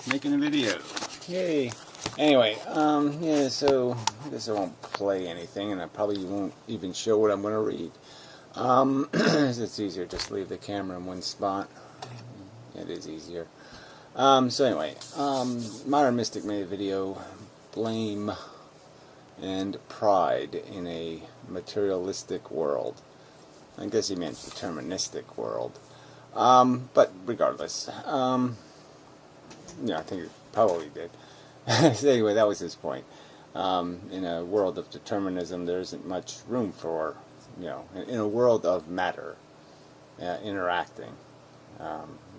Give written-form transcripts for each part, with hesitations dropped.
Making a video. Yay. Anyway, yeah, so I guess I won't play anything, and I probably won't even show what I'm going to read. It's easier just leave the camera in one spot. It is easier. So anyway, Modern Mystic made a video, Blame and Pride in a Materialistic World. I guess he meant deterministic world. But regardless, yeah, I think it probably did. So anyway, that was his point. In a world of determinism, there isn't much room for, in a world of matter interacting.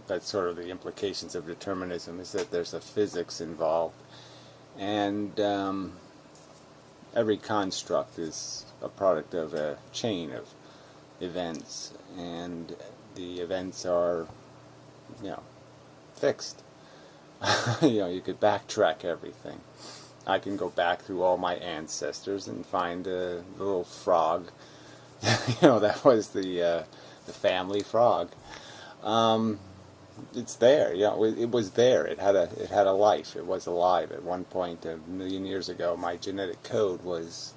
That's sort of the implications of determinism, is that there's a physics involved, and every construct is a product of a chain of events, and the events are, fixed. You could backtrack everything. I can go back through all my ancestors and find a little frog. That was the family frog. It's there. It was there. It had a life. It was alive at one point a million years ago. My genetic code was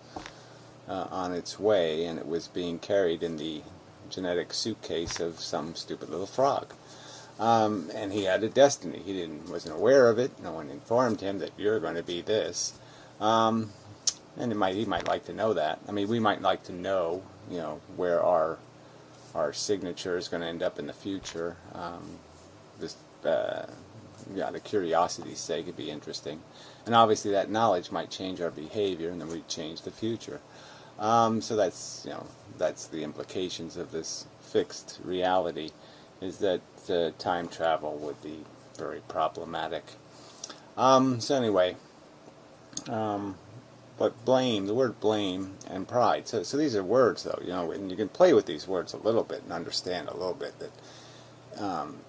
on its way, and it was being carried in the genetic suitcase of some stupid little frog. And he had a destiny. He wasn't aware of it. No one informed him that you're going to be this. And he might like to know that. I mean, we might like to know, where our signature is going to end up in the future. The curiosity's sake, it'd be interesting. And obviously, that knowledge might change our behavior, and then we'd change the future. So that's the implications of this fixed reality, is that time travel would be very problematic. So anyway, but blame, the word blame and pride. So these are words, though, and you can play with these words a little bit and understand a little bit that,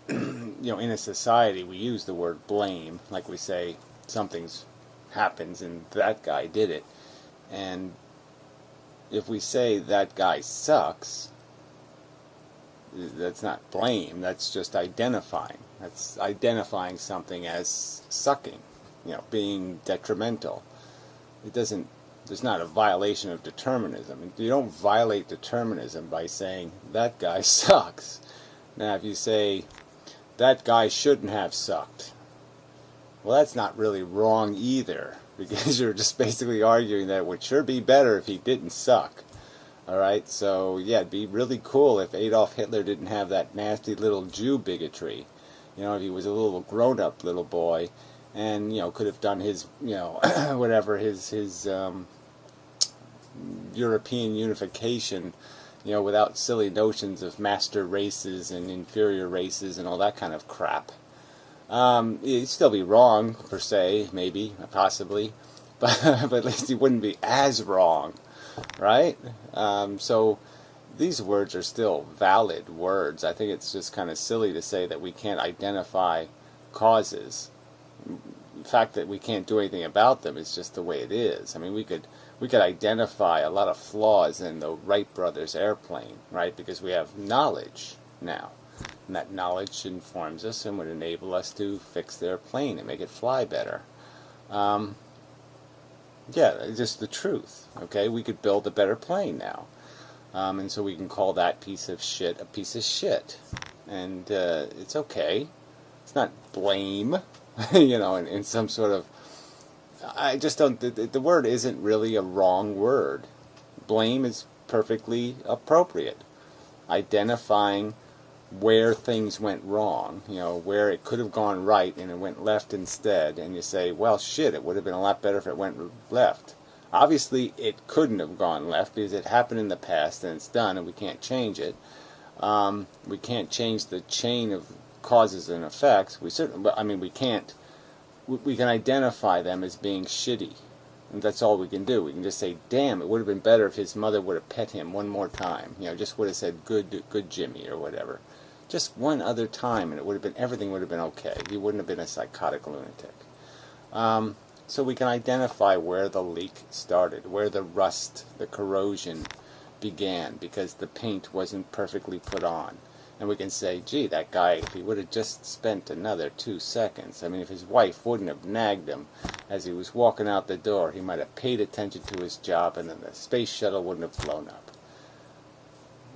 in a society we use the word blame, like we say something's happens and that guy did it, and if we say that guy sucks, that's not blame, that's just identifying. That's identifying something as sucking, being detrimental. There's not a violation of determinism. You don't violate determinism by saying, that guy sucks. Now, if you say, that guy shouldn't have sucked, well, that's not really wrong either, because you're just basically arguing that it would sure be better if he didn't suck. Alright, so yeah, it'd be really cool if Adolf Hitler didn't have that nasty little Jew bigotry. If he was a little grown-up little boy and, could have done his, whatever, his European unification, without silly notions of master races and inferior races and all that kind of crap. He'd still be wrong, per se, maybe, possibly, but at least he wouldn't be as wrong. Right? So these words are still valid words. I think it's just kind of silly to say that we can't identify causes. The fact that we can't do anything about them is just the way it is. I mean, we could identify a lot of flaws in the Wright brothers airplane, right? Because we have knowledge now. And that knowledge informs us and would enable us to fix their plane and make it fly better. Yeah, it's just the truth, okay? We could build a better plane now. And so we can call that piece of shit a piece of shit. And it's okay. It's not blame, in some sort of... I just don't... The word isn't really a wrong word. Blame is perfectly appropriate. Identifying where things went wrong, where it could have gone right and it went left instead, and you say, well, shit, it would have been a lot better if it went left. Obviously, it couldn't have gone left because it happened in the past and it's done and we can't change it. We can't change the chain of causes and effects. We can't. We can identify them as being shitty, and that's all we can do. We can just say, damn, it would have been better if his mother would have pet him one more time. Just would have said, good Jimmy, or whatever. Just one other time, and everything would have been okay. He wouldn't have been a psychotic lunatic. So we can identify where the leak started, where the rust, the corrosion began, because the paint wasn't perfectly put on. And we can say, gee, that guy, if he would have just spent another 2 seconds, I mean, if his wife wouldn't have nagged him as he was walking out the door, he might have paid attention to his job, and then the space shuttle wouldn't have blown up.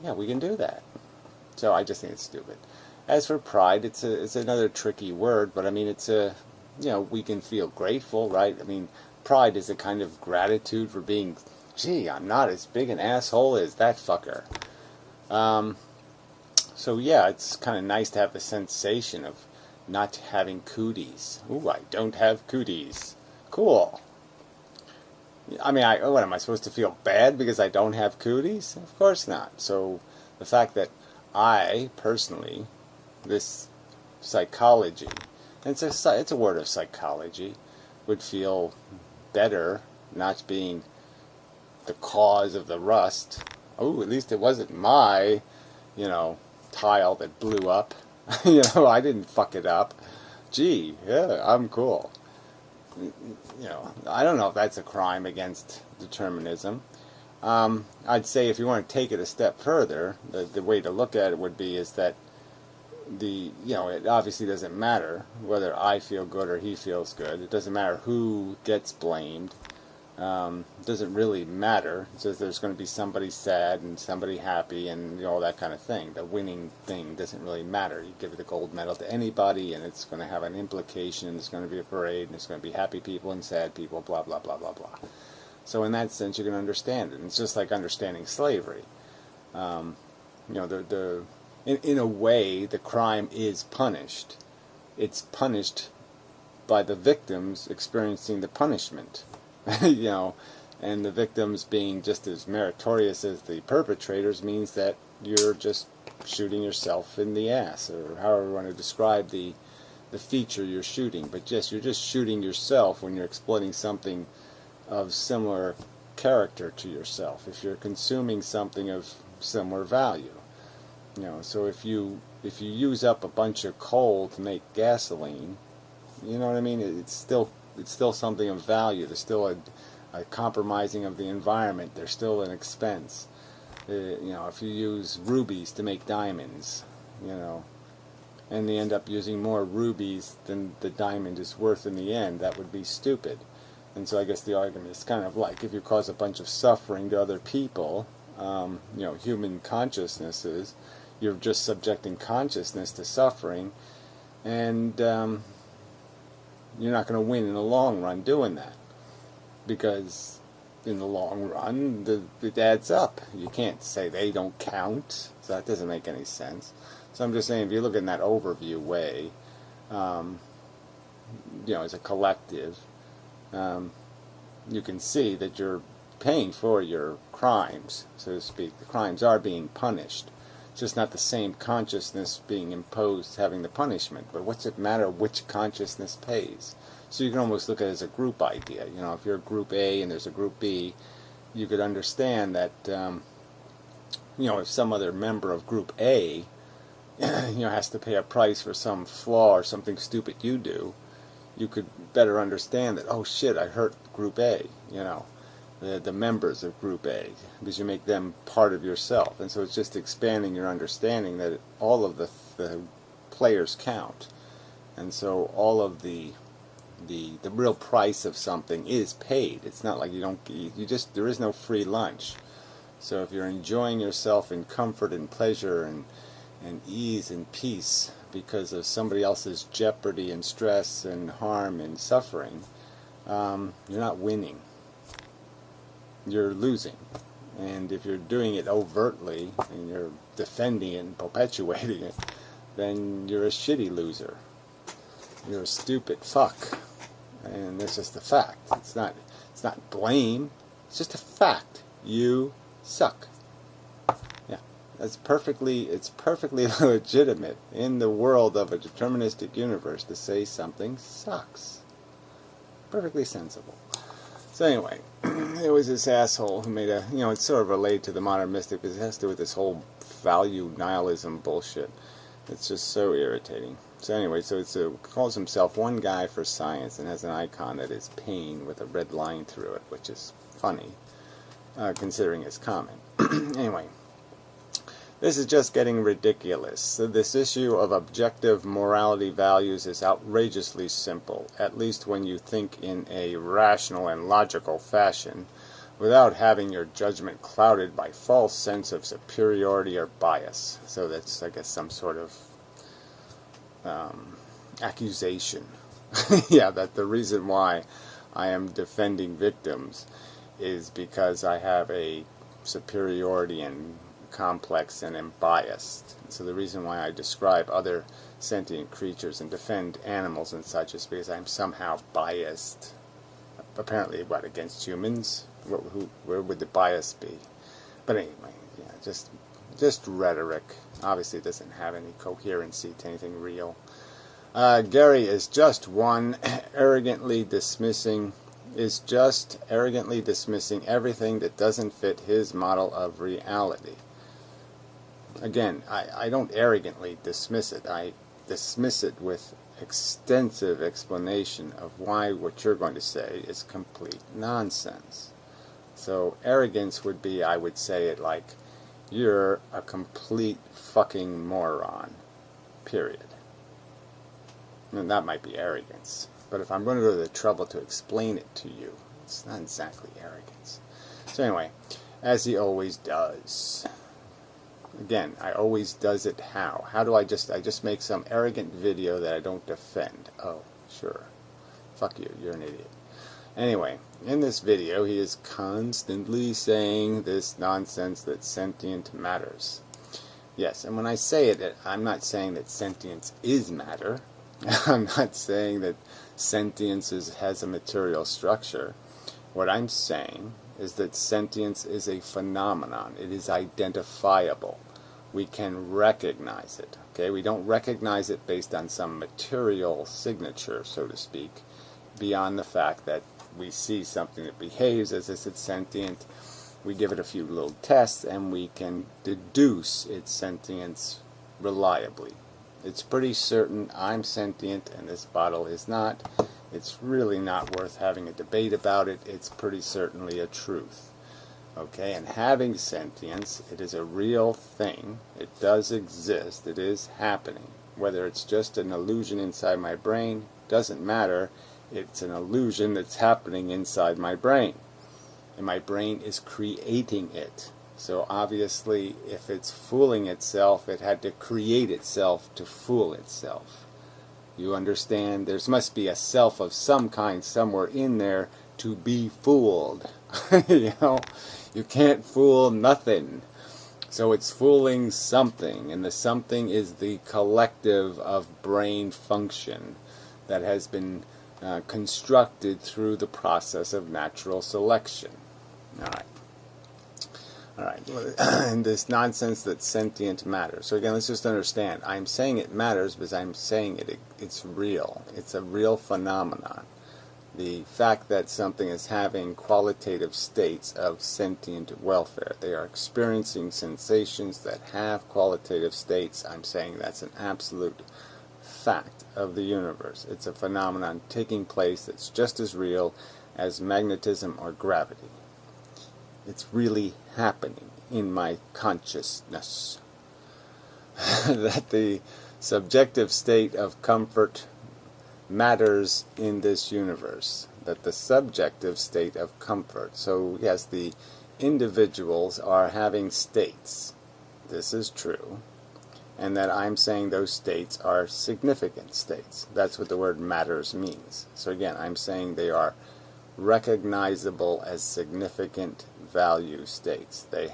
Yeah, we can do that. So I just think it's stupid. As for pride, it's another tricky word, but I mean, it's a, you know, we can feel grateful, right? I mean, pride is a kind of gratitude for being, gee, I'm not as big an asshole as that fucker. So yeah, it's kind of nice to have the sensation of not having cooties. Ooh, I don't have cooties. Cool. I mean, what am I supposed to feel bad because I don't have cooties? Of course not. So the fact that I personally, this psychology, and it's a word of psychology, would feel better not being the cause of the rust. Oh, at least it wasn't my, you know, tile that blew up. You know, I didn't fuck it up. Gee, yeah, I'm cool. You know, I don't know if that's a crime against determinism. I'd say if you want to take it a step further, the way to look at it would be is that you know, it obviously doesn't matter whether I feel good or he feels good. It doesn't matter who gets blamed. It doesn't really matter. It says there's going to be somebody sad and somebody happy and, you know, all that kind of thing. The winning thing doesn't really matter. You give the gold medal to anybody and it's going to have an implication. There's going to be a parade and there's going to be happy people and sad people, blah, blah, blah, blah, blah. So in that sense, you can understand it. And it's just like understanding slavery. You know, in a way, the crime is punished. It's punished by the victims experiencing the punishment. You know, and the victims being just as meritorious as the perpetrators means that you're just shooting yourself in the ass, or however you want to describe the feature you're shooting. But yes, you're just shooting yourself when you're exploiting something of similar character to yourself, if you're consuming something of similar value. You know, so if you use up a bunch of coal to make gasoline, you know what I mean, it's still something of value. There's still a compromising of the environment. There's still an expense. You know, if you use rubies to make diamonds, you know, and they end up using more rubies than the diamond is worth in the end, that would be stupid. And so I guess the argument is kind of like, if you cause a bunch of suffering to other people, you know, human consciousnesses, you're just subjecting consciousness to suffering, and you're not going to win in the long run doing that, because in the long run it adds up. You can't say they don't count, so that doesn't make any sense. So I'm just saying, if you look in that overview way, you know, as a collective, you can see that you're paying for your crimes, so to speak. The crimes are being punished. It's just not the same consciousness being imposed having the punishment. But what's it matter which consciousness pays? So you can almost look at it as a group idea. You know, if you're group A and there's a group B, you could understand that, you know, if some other member of group A, you know, has to pay a price for some flaw or something stupid you do, you could better understand that, oh shit, I hurt group A, you know, the members of group A, because you make them part of yourself. And so it's just expanding your understanding that all of the players count. And so all of the real price of something is paid. It's not like there is no free lunch. So if you're enjoying yourself in comfort and pleasure and ease and peace because of somebody else's jeopardy and stress and harm and suffering, you're not winning. You're losing. And if you're doing it overtly and you're defending it and perpetuating it, then you're a shitty loser. You're a stupid fuck. And that's just a fact. It's not blame. It's just a fact. You suck. Yeah. It's perfectly legitimate in the world of a deterministic universe to say something sucks. Perfectly sensible. So anyway, there was this asshole who made it's sort of related to the modern mystic, because it has to do with this whole value nihilism bullshit. It's just so irritating. So anyway, so it calls himself One Guy for Science and has an icon that is pain with a red line through it, which is funny, considering his comment. Anyway, This is just getting ridiculous. So this issue of objective morality values is outrageously simple, at least when you think in a rational and logical fashion, without having your judgment clouded by false sense of superiority or bias. So that's, I guess, some sort of accusation. Yeah, that the reason why I am defending victims is because I have a superiority and complex and am biased. So the reason why I describe other sentient creatures and defend animals and such is because I'm somehow biased. Apparently, what, against humans? Where would the bias be? But anyway, yeah, just rhetoric. Obviously, it doesn't have any coherency to anything real. Gary is just arrogantly dismissing everything that doesn't fit his model of reality. Again, I don't arrogantly dismiss it. I dismiss it with extensive explanation of why what you're going to say is complete nonsense. So arrogance would be, I would say it like, you're a complete fucking moron. Period. And that might be arrogance. But if I'm going to go to the trouble to explain it to you, it's not exactly arrogance. So anyway, as he always does. Again, I always does it how? How do I just make some arrogant video that I don't defend? Oh, sure. Fuck you, you're an idiot. Anyway, in this video, he is constantly saying this nonsense that sentient matters. Yes, and when I say it, I'm not saying that sentience is matter. I'm not saying that sentience has a material structure. What I'm saying is that sentience is a phenomenon. It is identifiable. We can recognize it. Okay, we don't recognize it based on some material signature, so to speak, beyond the fact that we see something that behaves as if it's sentient. We give it a few little tests and we can deduce its sentience reliably. It's pretty certain I'm sentient and this bottle is not. It's really not worth having a debate about it. It's pretty certainly a truth. Okay, and having sentience, it is a real thing. It does exist. It is happening. Whether it's just an illusion inside my brain, doesn't matter. It's an illusion that's happening inside my brain. And my brain is creating it. So obviously, if it's fooling itself, it had to create itself to fool itself. You understand? There must be a self of some kind somewhere in there to be fooled. You know, you can't fool nothing. So it's fooling something, and the something is the collective of brain function that has been constructed through the process of natural selection. All right, and this nonsense that sentient matters. So again, let's just understand. I'm saying it matters because I'm saying it's real. It's a real phenomenon. The fact that something is having qualitative states of sentient welfare. They are experiencing sensations that have qualitative states. I'm saying that's an absolute fact of the universe. It's a phenomenon taking place that's just as real as magnetism or gravity. It's really happening in my consciousness. That the subjective state of comfort matters in this universe. That the subjective state of comfort. So yes, the individuals are having states. This is true. And that I'm saying those states are significant states. That's what the word matters means. So again, I'm saying they are recognizable as significant value states. They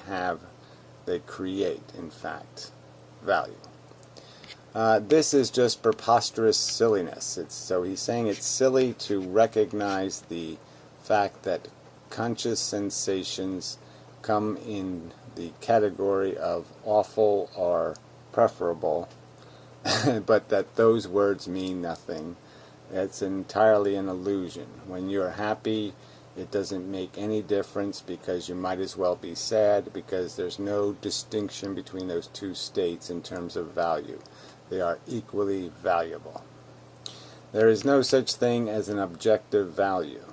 create, in fact, value. This is just preposterous silliness. So he's saying it's silly to recognize the fact that conscious sensations come in the category of awful or preferable, but that those words mean nothing. It's entirely an illusion. When you're happy, it doesn't make any difference because you might as well be sad because there's no distinction between those two states in terms of value. They are equally valuable. There is no such thing as an objective value.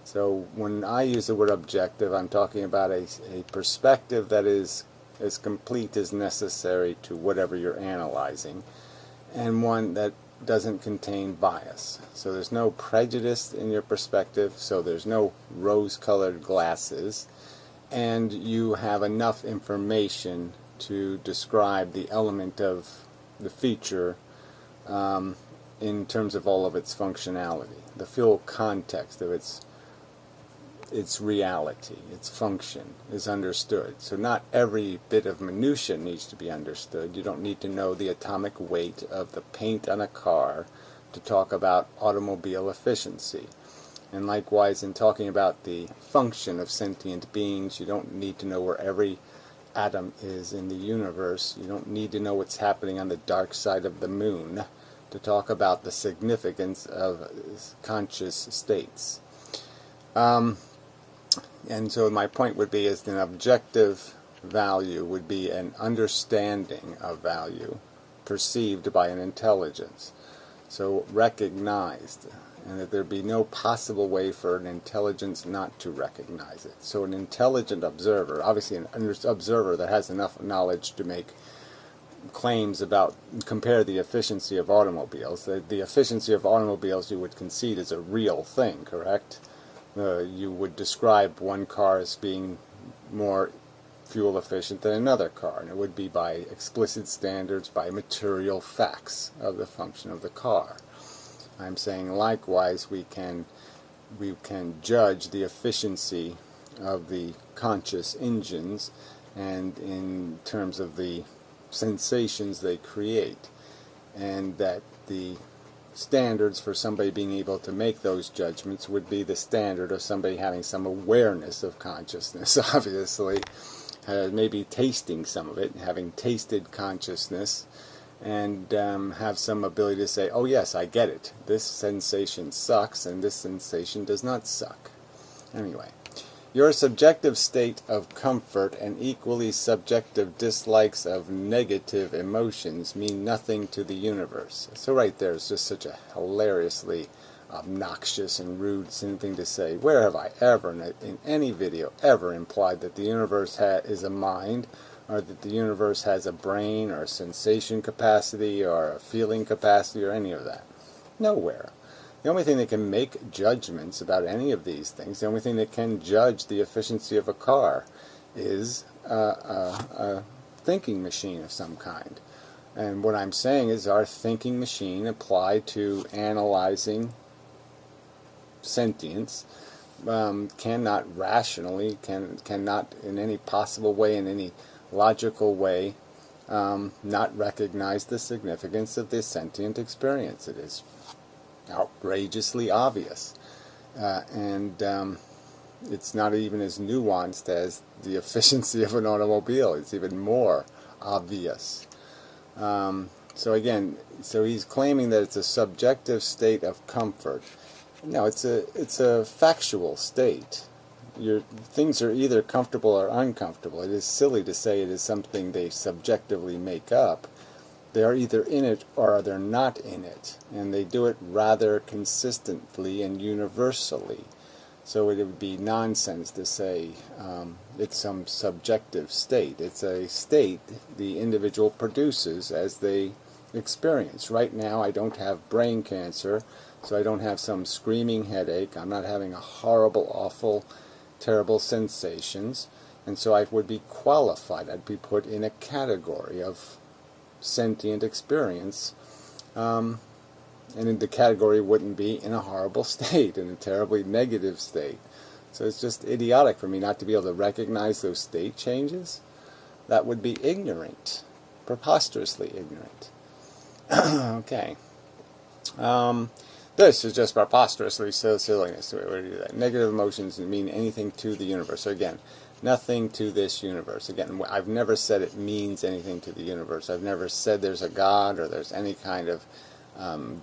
So when I use the word objective, I'm talking about a perspective that is as complete as necessary to whatever you're analyzing, and one that doesn't contain bias. So there's no prejudice in your perspective, so there's no rose-colored glasses, and you have enough information to describe the element of the feature in terms of all of its functionality. The full context of its reality, its function is understood. So not every bit of minutia needs to be understood. You don't need to know the atomic weight of the paint on a car to talk about automobile efficiency. And likewise, in talking about the function of sentient beings, you don't need to know where every atom is in the universe. You don't need to know what's happening on the dark side of the moon to talk about the significance of conscious states. And so my point would be is an objective value would be an understanding of value perceived by an intelligence. So recognized, and that there be no possible way for an intelligence not to recognize it. So an intelligent observer, obviously an observer that has enough knowledge to make claims about, compare the efficiency of automobiles. The efficiency of automobiles you would concede is a real thing, correct? You would describe one car as being more fuel efficient than another car, and it would be by explicit standards, by material facts of the function of the car. I'm saying likewise we can judge the efficiency of the conscious engines, and in terms of the sensations they create, and that the standards for somebody being able to make those judgments would be the standard of somebody having some awareness of consciousness, obviously, maybe tasting some of it, having tasted consciousness, and have some ability to say, oh yes, I get it, this sensation sucks and this sensation does not suck. Anyway, your subjective state of comfort and equally subjective dislikes of negative emotions mean nothing to the universe. So right there is just such a hilariously obnoxious and rude thing to say. Where have I ever, in any video, ever implied that the universe is a mind, or that the universe has a brain, or a sensation capacity, or a feeling capacity, or any of that? Nowhere. The only thing that can make judgments about any of these things, the only thing that can judge the efficiency of a car, is a thinking machine of some kind. And what I'm saying is our thinking machine applied to analyzing sentience cannot rationally, cannot in any possible way, in any logical way, not recognize the significance of this sentient experience. It is outrageously obvious, and it's not even as nuanced as the efficiency of an automobile. It's even more obvious. So again, so he's claiming that it's a subjective state of comfort. No, it's a factual state. Things are either comfortable or uncomfortable. It is silly to say it is something they subjectively make up. They are either in it or they're not in it, and they do it rather consistently and universally. So it would be nonsense to say it's some subjective state. It's a state the individual produces as they experience. Right now I don't have brain cancer, so I don't have some screaming headache. I'm not having a horrible, awful, terrible sensations, and so I would be qualified. I'd be put in a category of sentient experience, and in the category wouldn't be in a horrible state, in a terribly negative state. So it's just idiotic for me not to be able to recognize those state changes. That would be ignorant, preposterously ignorant. Okay. This is just preposterously silliness. Where do that? Negative emotions mean anything to the universe. So again, nothing to this universe. Again, I've never said it means anything to the universe. I've never said there's a God or there's any kind of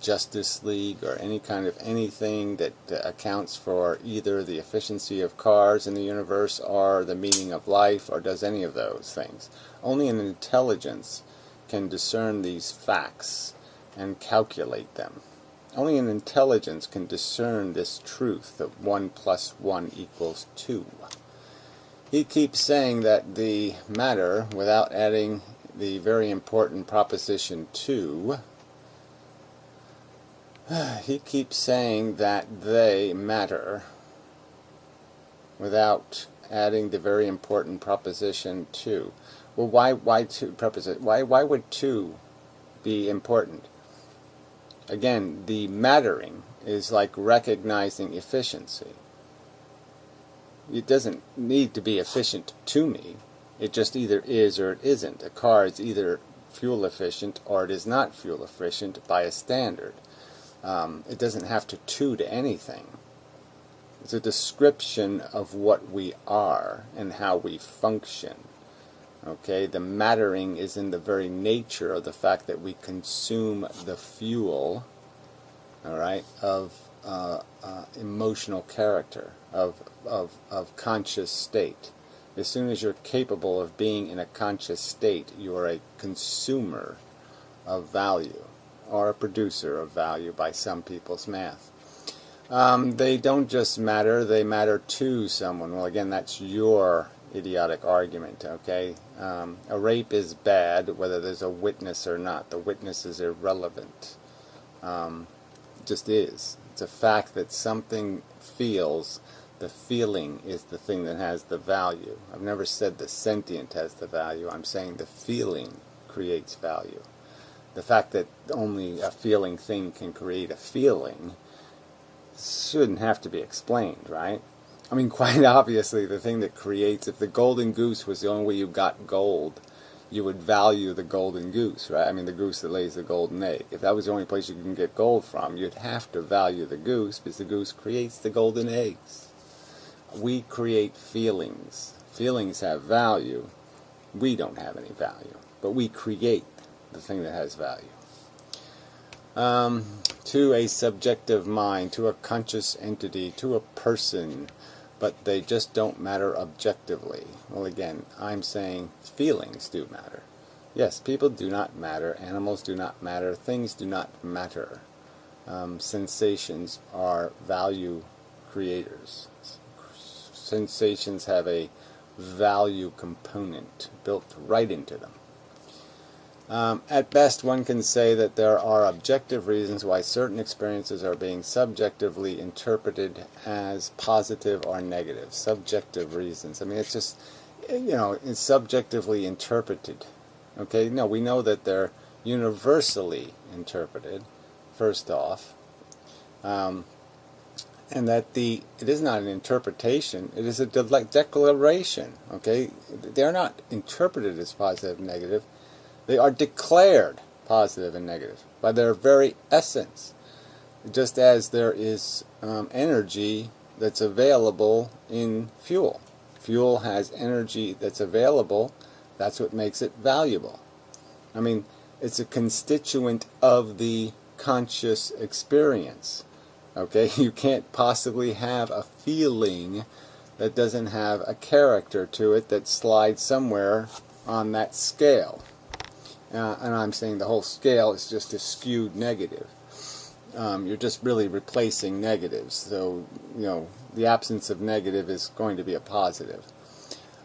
Justice League or any kind of anything that accounts for either the efficiency of cars in the universe or the meaning of life or does any of those things. Only an intelligence can discern these facts and calculate them. Only an intelligence can discern this truth that 1 + 1 = 2. He keeps saying that the matter, without adding the very important proposition 2, he keeps saying that they matter without adding the very important proposition 2. Well, why 2 preposition? Why would 2 be important? Again, the mattering is like recognizing efficiency. It doesn't need to be efficient to me. It just either is or it isn't. A car is either fuel efficient or it is not fuel efficient by a standard. It doesn't have to anything. It's a description of what we are and how we function. Okay, the mattering is in the very nature of the fact that we consume the fuel, all right, of emotional character, of conscious state. As soon as you're capable of being in a conscious state, you are a consumer of value, or a producer of value by some people's math. They don't just matter, they matter to someone. Well, again, that's your idiotic argument, okay? A rape is bad whether there's a witness or not. The witness is irrelevant. It just is. It's a fact that something feels. The feeling is the thing that has the value. I've never said the sentient has the value. I'm saying the feeling creates value. The fact that only a feeling thing can create a feeling shouldn't have to be explained, right? I mean, quite obviously, the thing that creates, if the golden goose was the only way you got gold, you would value the golden goose, right? I mean, the goose that lays the golden egg. If that was the only place you can get gold from, you'd have to value the goose, because the goose creates the golden eggs. We create feelings. Feelings have value. We don't have any value, but we create the thing that has value. To a subjective mind, to a conscious entity, to a person, but they just don't matter objectively. Well, again, I'm saying feelings do matter. Yes, people do not matter, animals do not matter, things do not matter. Sensations are value creators. Sensations have a value component built right into them. At best, one can say that there are objective reasons why certain experiences are being subjectively interpreted as positive or negative. Subjective reasons. I mean, it's just, it's subjectively interpreted. Okay, no, we know that they're universally interpreted, first off. And that it is not an interpretation, it is a declaration. Okay, they're not interpreted as positive and negative. They are declared positive and negative by their very essence. Just as there is energy that's available in fuel. Fuel has energy that's available. That's what makes it valuable. I mean, it's a constituent of the conscious experience. Okay, you can't possibly have a feeling that doesn't have a character to it that slides somewhere on that scale. And I'm saying the whole scale is just a skewed negative. You're just really replacing negatives. So, the absence of negative is going to be a positive.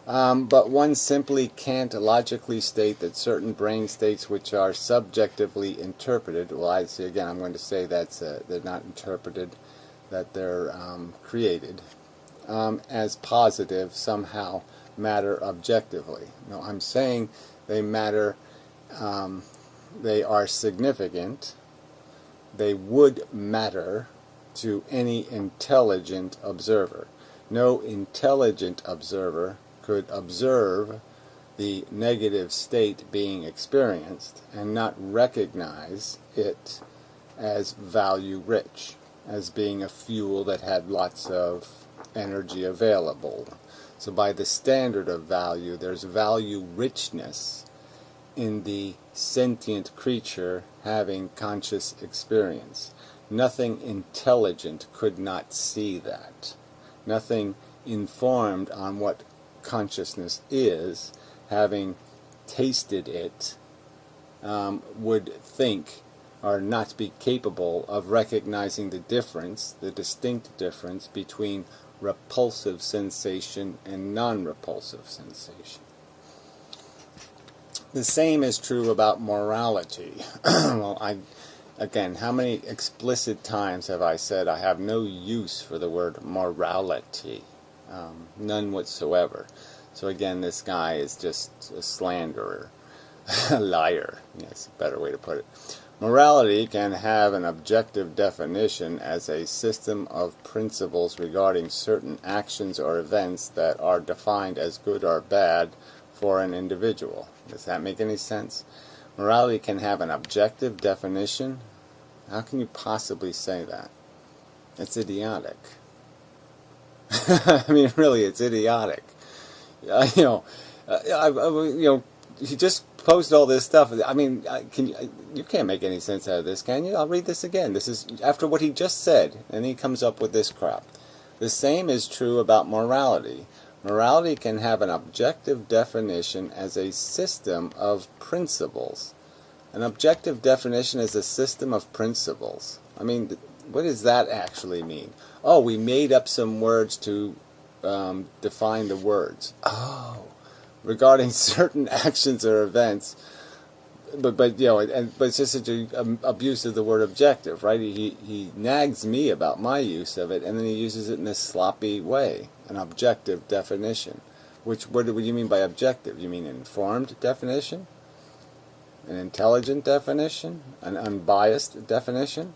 But one simply can't logically state that certain brain states which are subjectively interpreted, well, I see again, I'm going to say that they're not interpreted, that they're created, as positive somehow matter objectively. No, I'm saying they matter. They are significant. They would matter to any intelligent observer. No intelligent observer could observe the negative state being experienced and not recognize it as value rich, as being a fuel that had lots of energy available. So by the standard of value, there's value richness in the sentient creature having conscious experience. Nothing intelligent could not see that. Nothing informed on what consciousness is, having tasted it, would think or not to be capable of recognizing the difference, the distinct difference between repulsive sensation and non-repulsive sensation. The same is true about morality. Well, again, how many explicit times have I said I have no use for the word morality? None whatsoever. So again, this guy is just a slanderer, a liar. Yes, a better way to put it. Morality can have an objective definition as a system of principles regarding certain actions or events that are defined as good or bad for an individual. Does that make any sense? Morality can have an objective definition. How can you possibly say that? It's idiotic. I mean, really, it's idiotic. You know, he just posted all this stuff. I mean, you can't make any sense out of this, can you? I'll read this again. This is after what he just said, and he comes up with this crap. The same is true about morality. Morality can have an objective definition as a system of principles. An objective definition is a system of principles. I mean, what does that actually mean? Oh, we made up some words to define the words. Oh, regarding certain actions or events. But you know, but it's just such an abuse of the word objective, right? He nags me about my use of it, and then he uses it in this sloppy way. An objective definition. What do you mean by objective? You mean an informed definition? An intelligent definition? An unbiased definition?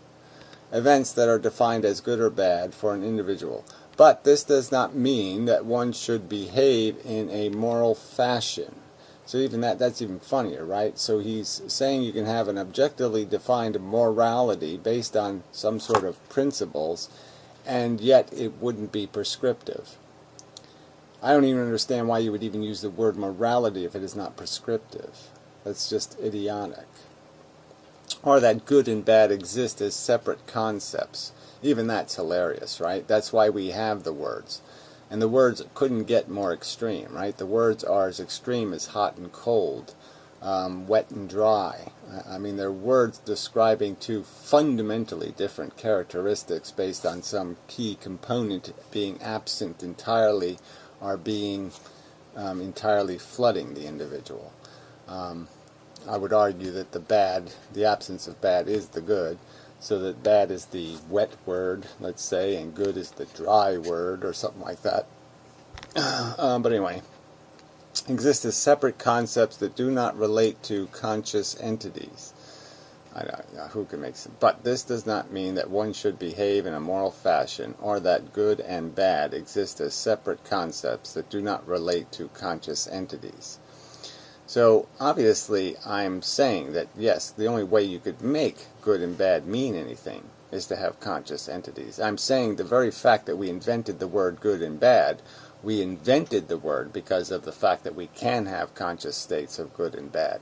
Events that are defined as good or bad for an individual. But this does not mean that one should behave in a moral fashion. So even that's even funnier, right? So he's saying you can have an objectively defined morality based on some sort of principles, and yet it wouldn't be prescriptive. I don't even understand why you would even use the word morality if it is not prescriptive. That's just idiotic. Or that good and bad exist as separate concepts. Even that's hilarious, right? That's why we have the words. And the words couldn't get more extreme, right? The words are as extreme as hot and cold, wet and dry. I mean, they're words describing two fundamentally different characteristics based on some key component being absent entirely or being entirely flooding the individual. I would argue that the absence of bad is the good, so that bad is the wet word, let's say, and good is the dry word, or something like that. But anyway, exist as separate concepts that do not relate to conscious entities. I don't know who can make sense. But this does not mean that one should behave in a moral fashion, or that good and bad exist as separate concepts that do not relate to conscious entities. So, obviously, I'm saying that, yes, the only way you could make good and bad mean anything is to have conscious entities. I'm saying the very fact that we invented the word good and bad, we invented the word because of the fact that we can have conscious states of good and bad.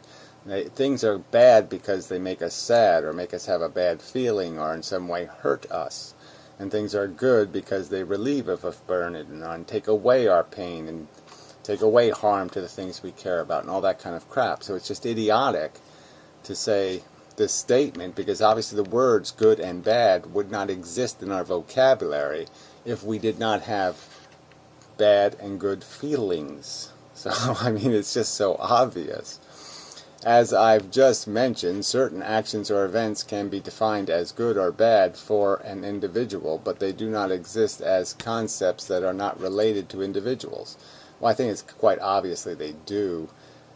Things are bad because they make us sad or make us have a bad feeling or in some way hurt us. And things are good because they relieve us of burden and take away our pain and take away harm to the things we care about and all that kind of crap. So it's just idiotic to say this statement, because obviously the words good and bad would not exist in our vocabulary if we did not have bad and good feelings. So, I mean, it's just so obvious. As I've just mentioned, certain actions or events can be defined as good or bad for an individual, but they do not exist as concepts that are not related to individuals. Well, I think it's quite obviously they do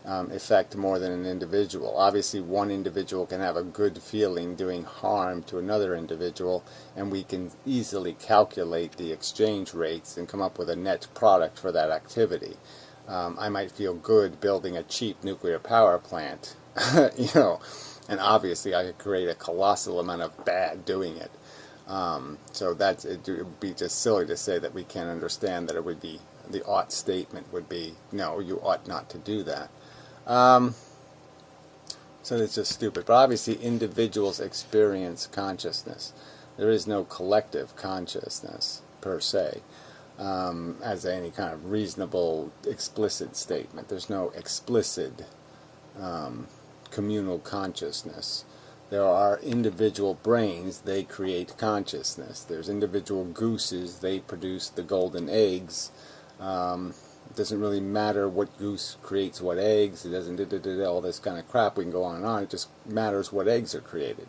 affect more than an individual. Obviously, one individual can have a good feeling doing harm to another individual, and we can easily calculate the exchange rates and come up with a net product for that activity. I might feel good building a cheap nuclear power plant, you know, and obviously I could create a colossal amount of bad doing it. So it would be just silly to say that we can't understand that it would be, the ought statement would be, no, you ought not to do that. So it's just stupid. But obviously individuals experience consciousness. There is no collective consciousness, per se, as any kind of reasonable, explicit statement. There's no explicit communal consciousness. There are individual brains, they create consciousness. There's individual gooses, they produce the golden eggs. It doesn't really matter what goose creates what eggs. It doesn't all this kind of crap. We can go on and on. It just matters what eggs are created.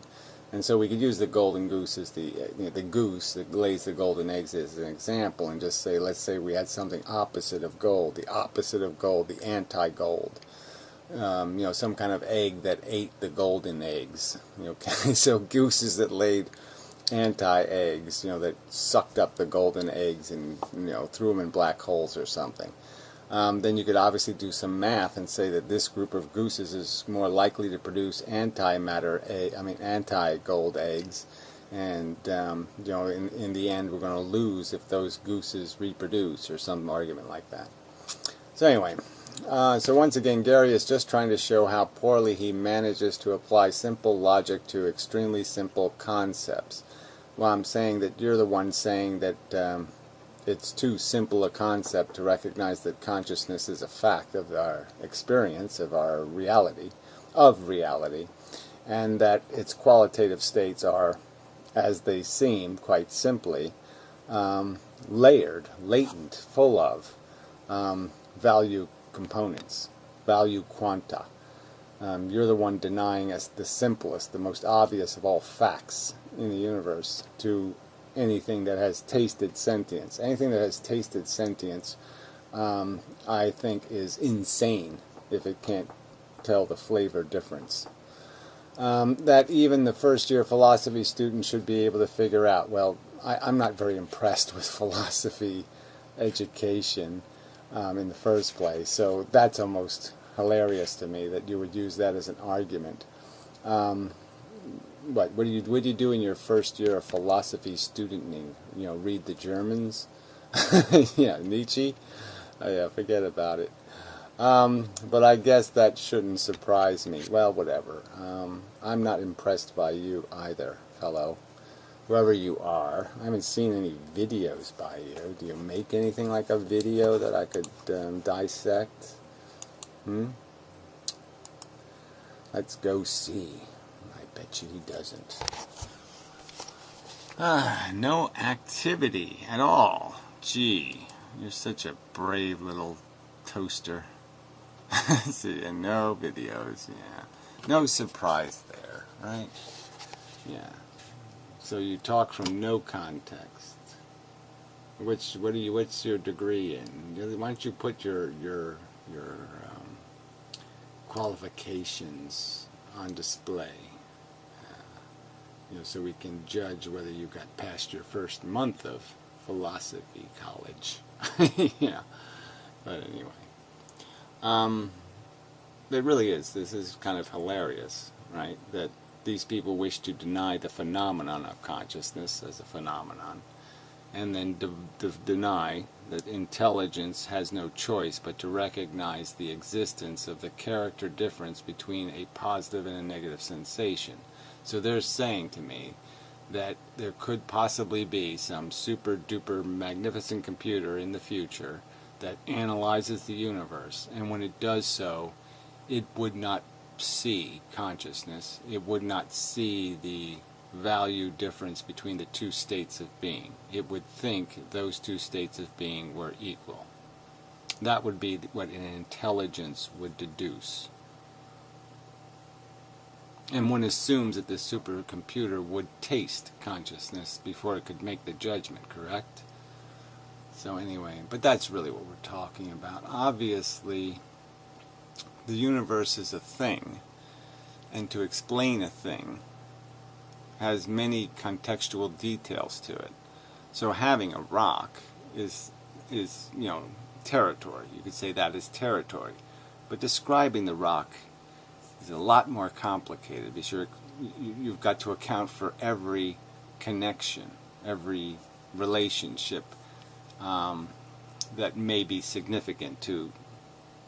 And so we could use the golden goose as the goose that lays the golden eggs as an example, and just say, let's say we had something opposite of gold, the opposite of gold, the anti-gold. Some kind of egg that ate the golden eggs. Okay, so gooses that laid anti-eggs, that sucked up the golden eggs and threw them in black holes or something. Then you could obviously do some math and say that this group of gooses is more likely to produce anti-gold eggs, and in the end we're going to lose if those gooses reproduce, or some argument like that. So anyway, so once again, Gary is just trying to show how poorly he manages to apply simple logic to extremely simple concepts. Well, I'm saying that you're the one saying that it's too simple a concept to recognize that consciousness is a fact of our experience, of our reality, and that its qualitative states are, as they seem, quite simply, layered, latent, full of value components, value quanta. You're the one denying us the simplest, the most obvious of all facts in the universe to anything that has tasted sentience. Anything that has tasted sentience, I think, is insane if it can't tell the flavor difference. That even the first-year philosophy student should be able to figure out. Well, I'm not very impressed with philosophy education in the first place, so that's almost hilarious to me that you would use that as an argument. What do you do in your first year of philosophy studenting? Read the Germans? Yeah, Nietzsche? Oh yeah, forget about it. But I guess that shouldn't surprise me. Well, whatever. I'm not impressed by you either, fellow. Whoever you are. I haven't seen any videos by you. Do you make anything like a video that I could dissect? Let's go see. I bet you he doesn't. No activity at all. Gee, you're such a brave little toaster. See, and no videos, yeah. No surprise there, right? Yeah. So you talk from no context. What's your degree in? Why don't you put your qualifications on display, so we can judge whether you got past your first month of philosophy college. Yeah, but anyway, it really is. This is kind of hilarious, right? That these people wish to deny the phenomenon of consciousness as a phenomenon, and then deny that intelligence has no choice but to recognize the existence of the character difference between a positive and a negative sensation. So they're saying to me that there could possibly be some super duper magnificent computer in the future that analyzes the universe, and when it does so, it would not see consciousness. It would not see the value difference between the two states of being. It would think those two states of being were equal. That would be what an intelligence would deduce. And one assumes that the supercomputer would taste consciousness before it could make the judgment, correct? So anyway, but that's really what we're talking about. Obviously, the universe is a thing, and to explain a thing has many contextual details to it. So having a rock is territory. You could say that is territory. But describing the rock is a lot more complicated, because you've got to account for every connection, every relationship that may be significant to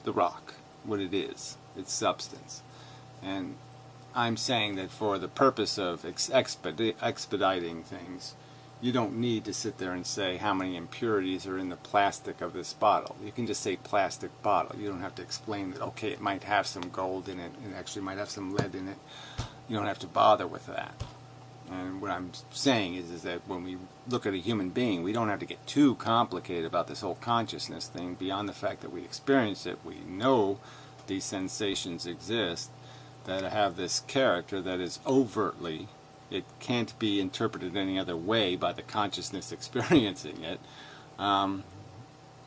the rock, what it is, its substance. And I'm saying that for the purpose of expediting things, you don't need to sit there and say how many impurities are in the plastic of this bottle. You can just say plastic bottle. You don't have to explain that, okay, it might have some gold in it, it actually might have some lead in it. You don't have to bother with that. And what I'm saying is that when we look at a human being, we don't have to get too complicated about this whole consciousness thing. Beyond the fact that we experience it, we know these sensations exist that have this character that is overtly, it can't be interpreted any other way by the consciousness experiencing it,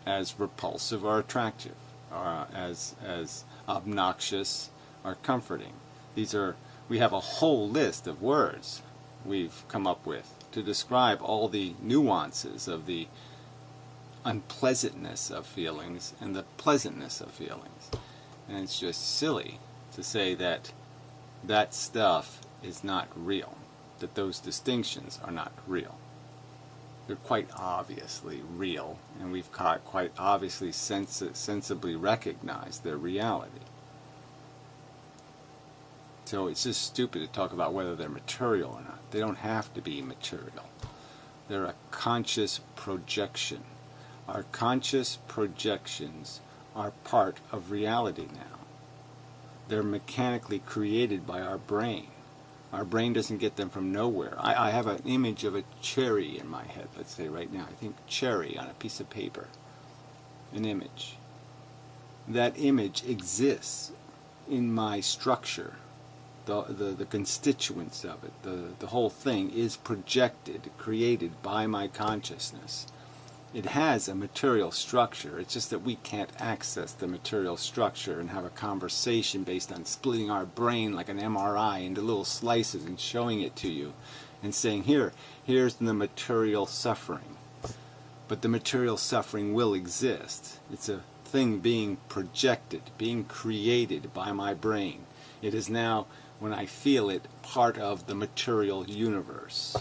as repulsive or attractive, or as obnoxious or comforting. We have a whole list of words we've come up with to describe all the nuances of the unpleasantness of feelings and the pleasantness of feelings. And it's just silly to say that that stuff is not real, that those distinctions are not real. They're quite obviously real, and we've quite obviously sensibly recognized their reality. So it's just stupid to talk about whether they're material or not. They don't have to be material. They're a conscious projection. Our conscious projections are part of reality now. They're mechanically created by our brain. Our brain doesn't get them from nowhere. I have an image of a cherry in my head, let's say right now. I think cherry on a piece of paper. An image. That image exists in my structure. The constituents of it, the whole thing is projected, created by my consciousness. It has a material structure. It's just that we can't access the material structure and have a conversation based on splitting our brain like an MRI into little slices and showing it to you and saying, here's the material suffering. But the material suffering will exist. It's a thing being projected, being created by my brain. It is now, when I feel it, part of the material universe.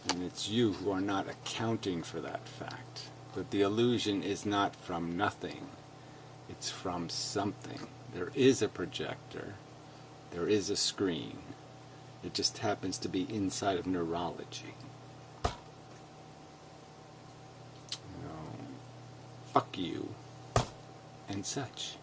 And it's you who are not accounting for that fact. But the illusion is not from nothing. It's from something. There is a projector. There is a screen. It just happens to be inside of neurology. Fuck you. And such.